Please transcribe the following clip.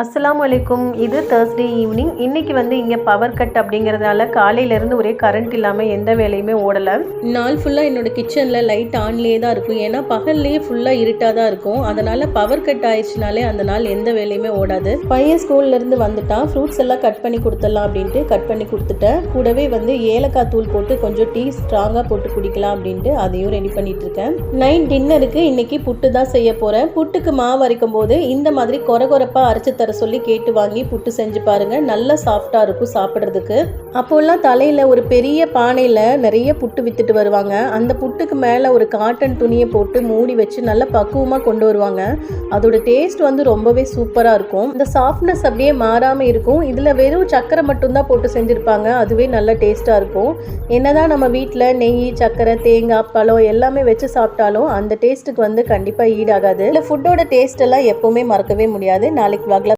அஸ்ஸலாமு அலைக்கும். இது தேர்ஸ்டே ஈவினிங். இன்றைக்கி இங்கே பவர் கட் அப்படிங்கிறதுனால காலையிலேருந்து ஒரே கரண்ட் இல்லாமல் எந்த வேலையுமே ஓடலை. நாள் ஃபுல்லாக என்னோடய கிச்சனில் லைட் ஆன்லேயே தான் இருக்கும். ஏன்னா பகல்லையே ஃபுல்லாக இருட்டாக தான் இருக்கும். அதனால் பவர் கட் ஆயிடுச்சுனாலே அந்த நாள் எந்த வேலையுமே ஓடாது. பையன் ஸ்கூல்லேருந்து வந்துட்டான். ஃப்ரூட்ஸ் எல்லாம் கட் பண்ணி கொடுத்துடலாம் அப்படின்ட்டு கட் பண்ணி கொடுத்துட்டேன். கூடவே ஏலக்காய் தூள் போட்டு கொஞ்சம் டீ ஸ்ட்ராங்காக போட்டு குடிக்கலாம் அப்படின்ட்டு அதையும் ரெடி பண்ணிட்டு இருக்கேன். நைட் டின்னருக்கு இன்றைக்கி புட்டு தான் செய்ய போகிறேன். புட்டுக்கு மாவு அரைக்கும் போது இந்த மாதிரி கொரகொரப்பாக அரைச்சி தர சொல்லி கேட்டு வாங்கி புட்டு செஞ்சு பாருங்க. நல்லா சாஃப்டா இருக்கும் சாப்பிட்றதுக்கு. அப்போல்லாம் தலையில ஒரு பெரிய பானையில நிறைய புட்டு வித்துட்டு வருவாங்க. அந்த புட்டுக்கு மேல ஒரு காட்டன் துணியை போட்டு மூடி வச்சு நல்லா பக்குவமா கொண்டு வருவாங்க. அதோட டேஸ்ட் ரொம்பவே சூப்பரா இருக்கும். இந்த சாஃப்ட்னஸ் அப்படியே மாறாம இருக்கும். இதுல வெறும் சக்கரை மட்டும்தான் போட்டு செஞ்சிருப்பாங்க. அதுவே நல்ல டேஸ்டா இருக்கும். என்னதான் நம்ம வீட்டில் நெய், சக்கரை, தேங்காய், பழம் எல்லாமே வச்சு சாப்பிட்டாலும் அந்த டேஸ்ட்டுக்கு கண்டிப்பா ஈடாகாது. இல்லை ஃபுட்டோட டேஸ்ட் எல்லாம் எப்பவுமே மறக்கவே முடியாது. நாளைக்கு vlogல